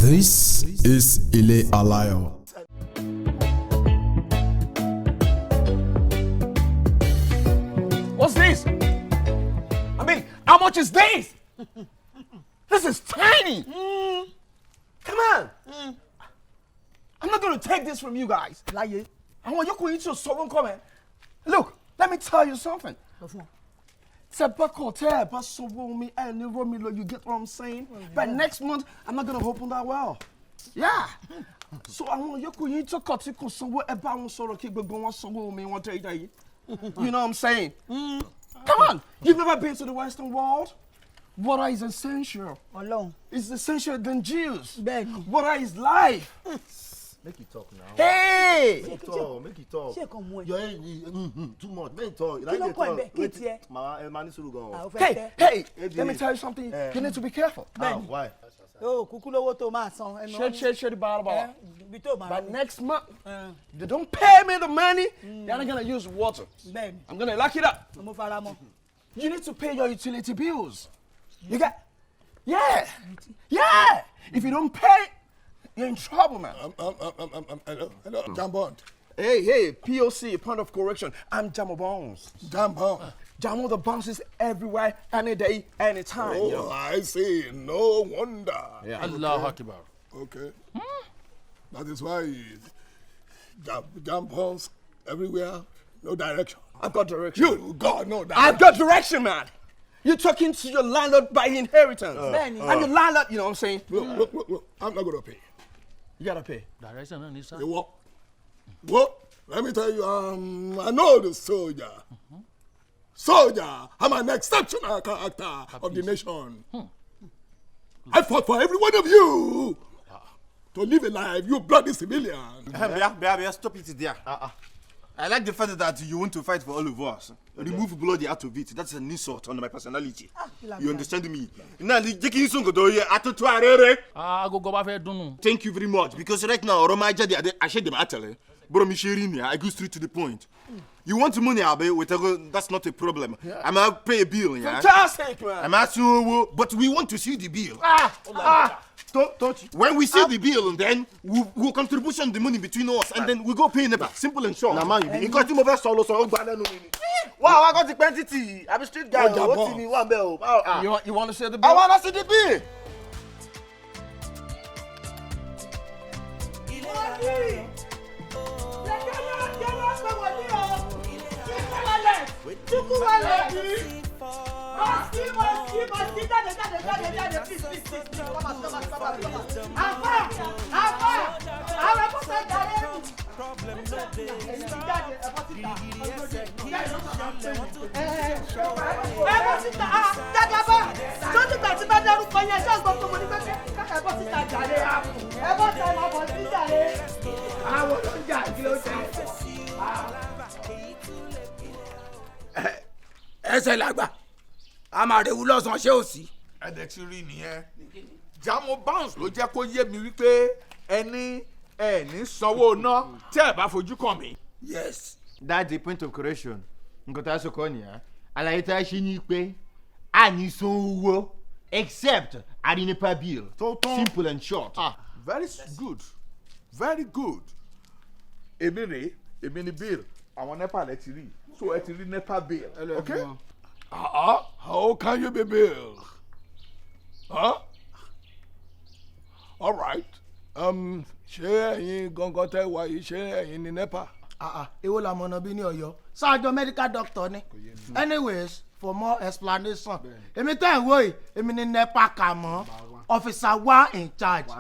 This is Ile Alayo. What's this? I mean, how much is this? This is tiny. Come on. I'm not going to take this from you guys. I want you to eat your soul comment. Look, let me tell you something. You get what I'm saying? By next month, I'm not going to open that well. Yeah. So I want you to cut it because about so keep going so me want to eat. You know what I'm saying? Come on. You've never been to the Western world? Water is essential. Alone. It's essential than juice. Water is life. Make it talk now. Hey! Make it talk. You're too much. Make it talk. Hey! Let me tell you something. You need to be careful. Why? Share the bottle. But next month, they don't pay me the money, they're not going to use water. I'm going to lock it up. You need to pay your utility bills. You got? Yeah. If you don't pay, you're in trouble, man. Hello, Jambon. Hey, POC, point of correction. I'm Jamo Bones. Jambon. Jamo the bounces everywhere, any day, anytime. Oh, yo. I see. No wonder. Yeah. Allah Akbar. Okay. That is why Jambons everywhere, no direction. I've got direction. You, God, no direction. I've got direction, man. You're talking to your landlord by inheritance. And the landlord, you know what I'm saying? Look. I'm not going to pay. You gotta pay. Direction on this side. You what? Let me tell you, I know the soldier. Soldier, I'm an exceptional character of the nation. I fought for every one of you to live a life, you bloody civilian. Stop it there. I like the fact that you want to fight for all of us. Remove bloody out of it. That's an insult on my personality. You understand me? Now, thank you very much. Because right now, I share the matter. I go straight to the point. You want money, that's not a problem. I'm going to pay a bill. Fantastic, man. I'm asking you, but we want to see the bill. Don't you? When we see the bill, then we'll contribution the money between us, and then we go pay never. Simple and short. Wow, I got the quantity. I'm a street guy. You want to see the bill? I want to see the bill. ẹsẹ̀ làgbà a máa rẹ̀ wú lọ́sàn-án ṣé ò sí. ẹ̀dẹ̀ ti rí nìyẹn Jamo Bounce ló jẹ́ kó yé mi wípé ẹni ní sanwó ná tẹ́ ẹ̀ bá fojú kàn mí. Yes. That's the point of correction. Nǹkan tá a sọ kọ́ nìyà. Àlàyé tá a ṣe ni pé a ní sanwó except Adenepa bill. Simple and short. Very good. Èmi ni bill àwọn NEPA lẹ ti rí so ẹ ti rí NEPA bill. Okay? How can you be billed? All right. Ṣé ẹ̀yin gangan tẹ́ wá yìí ṣé ẹ̀yin ni NEPA? Èwo la mọ̀nà bí ní Ọ̀yọ́ ṣáájọ medical doctor ni. Anyways, for more explanation èmi tẹ́ ẹ̀ wò yìí èmi ni NEPA kà mọ́ officer 1 in charge.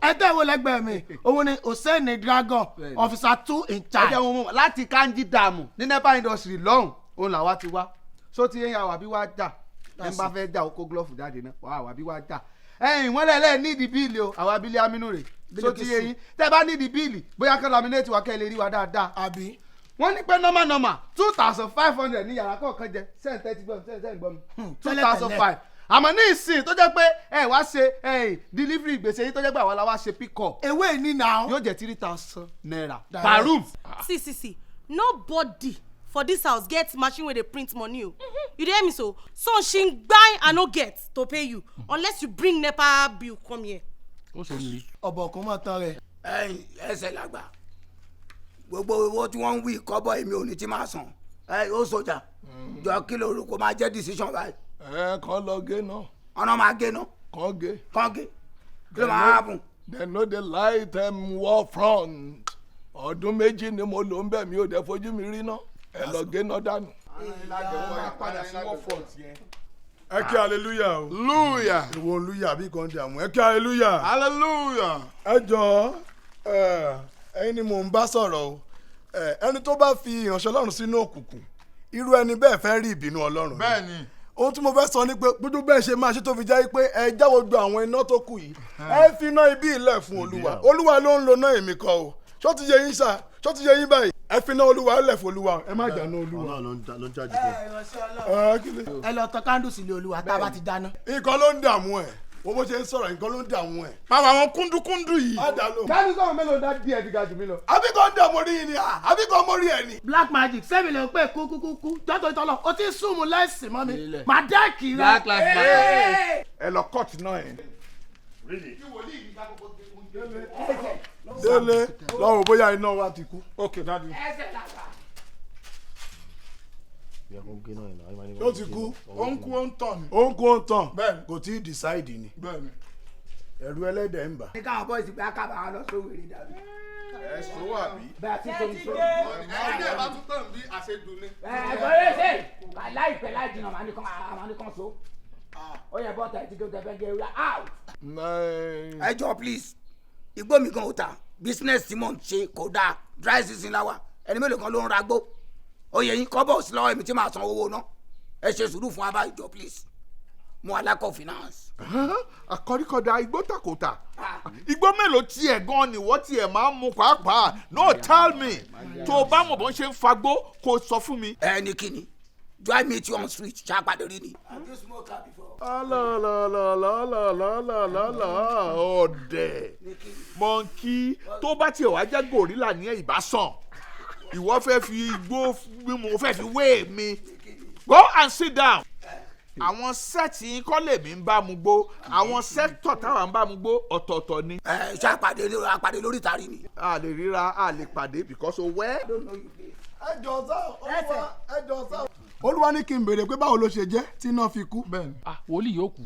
ẹ tẹ́ ìwé lẹ́gbẹ̀ẹ́ mi òun ni Hussein Dragon officer 2 in charge. ẹ jẹ́ wọn mọ̀ láti Kanji dààmú ní NEPA industry lọ́hùn òun làwa ti wá so ti yẹn àwa bí wá jà ẹ bá fẹ́ jà ó kó glove jáde náà àwa bí wá jà ẹ̀yìn wọ́n lẹ́lẹ́ nídìí bíìlì o àwa bílí amínú rẹ̀ so ti yẹn tẹ́ bá nídìí bíìlì bóyá kí laminate wa kẹ́ ẹ lè rí wa dáadáa. àbí wọ́n ní pé normal 2,500 ní yàrá kọ̀ọ̀kan jẹ sẹ́ǹtẹ́ ti gbọ́ mi 2,500 àmọ́ ní ìsìn tó jẹ́ pé ẹ wá ṣe delivery gbèsè yìí tó jẹ́ pé àwa la wá ṣe pick up. ewé ní náà. yóò jẹ́ 3,000 naira per room. See, nobody for this house get machine where they print money. You hear me so she buy and no get to pay you unless you bring NEPA bill come here. ó sọ nílé. ọ̀bọ̀kún mọ̀ tán rẹ̀. ẹ̀yin ẹsẹ̀ làgbà gbogbo owó tí wọ́n ń wí kọ́bọ̀ èmi ò ní ti máa san ó sọjà jọ kí ló rò kó máa jẹ́ decision báyìí. kàn lọ gé náà. ọ̀nà máa gé náà. kàn gé. kí ló máa bùn. they no dey light war front ọdún méjì ni mo lò ń bẹ̀ mí ò dẹ̀ fojú mi rí náà ẹ lọ gé náà dànù. ẹ kí hallelujah o. hallelujah. ìwọ olúyà bí kan dé àmú ẹ kí hallelujah. hallelujah. ẹ jọ ẹ̀yin ni mò ń bá sọ̀rọ̀ o ẹni tó bá fi ìránṣẹ́ ọlọ́run sínú òkùnkùn irú ẹni bẹ́ẹ̀ fẹ́ rí ìbínú ọlọ́run. bẹ́ẹ̀ni. ohun tí mo fẹ́ sọ ni pé gbogbo bẹ́ẹ̀ ṣe máa ṣe tó fi jẹ́ pé ẹ jáwọ́ gbọ́ àwọn iná tó kù yìí ẹ fi iná ibi ilẹ̀ fún olúwa olúwa ló ń lo náà èmi kọ́ o ṣó ti yẹ yín sá ṣó ti yẹ yín báyìí ẹ fi iná olúwa lẹ̀ fún olúwa ẹ má jà ná olúwa. ló ń jáde kó. ẹ lọ tọ kándù sílé olúwa tá a bá ti dáná. nǹkan ló ń dààmú ẹ wo bó ṣe ń sọ̀rọ̀ nǹkan ló ń dààmú ẹ. báwo àwọn kúndùkúndù yìí. á dà ló. káàdì sọ̀rọ̀ mélòó dá díẹ̀ ti ga jù mí lọ. àbí kò ń dà mórí yìí ni àbí kò mórí ẹ ni. black magic sẹ́mi lè pè kúkúkú jọ́tò ìtọ́lọ̀ o ti sùn mú láìsí mọ́ mi màá dẹ́ẹ̀kì rẹ. ẹ lọ kọ́ọ̀tù náà yẹn. délé lọ́wọ́ bóyá iná wa ti kú. okay daddy. ó ti kú. ó ń kú ó ń tàn ni. ó ń kú ó ń tàn. bẹ́ẹ̀ni. kò tí ì decide ni. bẹ́ẹ̀ni. ẹ̀rù ẹlẹ́dẹ̀ ń bà. ní káwọn bọ́ọ̀sì pé akábà wọn lọ sówó èrè dàbí. ẹ sọ wà bí. bẹ́ẹ̀ tí tó ń sọ. ẹni dẹ̀ bá tún tàn bí àṣejù ni. ẹ̀gbọ́n ṣe láìpẹ́ láì jìnnà màá ní kàn so. ó yẹ bọ́ọ̀tà ẹ̀ tí kò tẹ̀fẹ́ gẹ̀ wíwá out. ẹ jọ please igbó mi gan ò ta business tí mò ń ṣe kò dáa dry season la wa ẹni mélòó kan ló ń ra gbó oyè yín kọ́ bọ̀ sí lọ́wọ́ èmi tí màá san owó náà ẹ ṣe sùúrù fún abá ìjọ please mo alákọ̀ finance. àkọ́ríkọ́dá igbó takòtà igbó mélòó tiẹ̀ gan ni wọ́n tiẹ̀ máa ń mu pàápàá no tell me tó o bá mọ̀ bọ́n ṣe ń fagbó kó o sọ fún mi. ẹ ní kíni do I meet you on street ṣàpàdé rí ni. have you smoked her before. ọ̀dẹ̀ mọ̀nkí tó bá tiẹ̀ wá jẹ́ gòrílà ní ìbásàn ìwọ fẹ́ fi igbó mímu fẹ́ fi wé mi go and sit down. àwọn sẹ́ẹ̀tì kọ́ lèmi ń bá mu gbó àwọn sẹ́ẹ̀tọ̀ táwa ń bá mu gbó ọ̀tọ̀ọ̀tọ̀ ni. ẹ ṣàpàdé lórí ìtàrí ni. a lè ríra a lè pàdé because o wẹ́. ẹ jọ sá olúwa ní kí n béèrè pé báwo ló ṣe jẹ́ tí iná fi kú. wòlíì yóò kú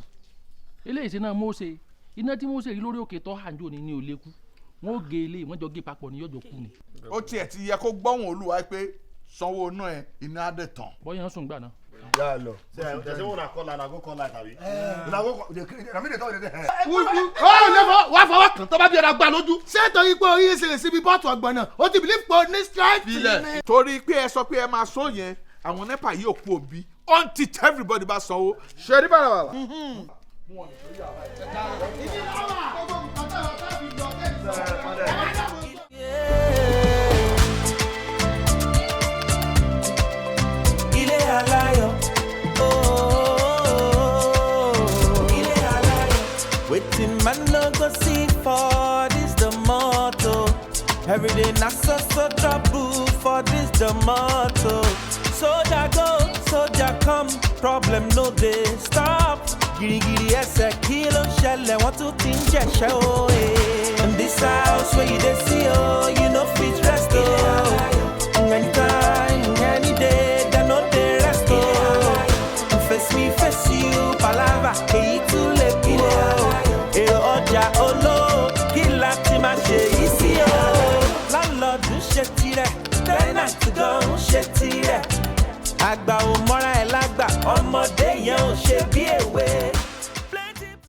eléyìí ṣe náà Mósè iná tí Mósè rí lórí òkè tó hànjò ní ò lè kú wọn ò gé eléyìí wọn jọ gé papọ̀ ní yọjọ kú ni. ó tiẹ̀ ti yẹ kó gbọ́hùn olúwa pé sanwó náà ẹ iná á dẹ̀ tán. bọ́yá ń sùn gbà náà. yà á lọ. ṣe wọn kọ́ la nàgó kọ́ la tàbí. wàá fọwọ́ kàn tó bá bí ẹ̀rọ gbà lójú. ṣé torí pé orí ìṣẹ̀lẹ̀ síbi bọ́ọ̀tù ọgbọ̀n náà ó ti bìlí pé o ní strike ni. torí pé ẹ sọ pé ẹ máa sọ yẹn àwọn nepa yìí ò kú òbí until everybody bá sanwó ṣe rí bàrà wàrà. Ile Alayo, Ile Alayo. Waiting man no go see for this the motto. Every day na so trouble for this the motto. Soldier go, soldier come, problem no dey stop. Girigiri ẹsẹ̀ kí ló ń ṣẹlẹ̀ wọ́n tún ti ń jẹ̀ṣẹ́ o. In this house where you dey see o, you no fit rest o. Anytime, any day, dem no dey rest o. Face me, face you, palava, èyí tún lè kú o. Èrò ọjà olóò, kí láti máa ṣe yìí sí o. Láńlọ́ọ̀dù ṣe tirẹ̀, tẹ́nàtì gan ń ṣe tirẹ̀. Àgbà ò mọ́ra ẹ̀ lágbà, ọmọdé yẹn ò ṣe bí èwe.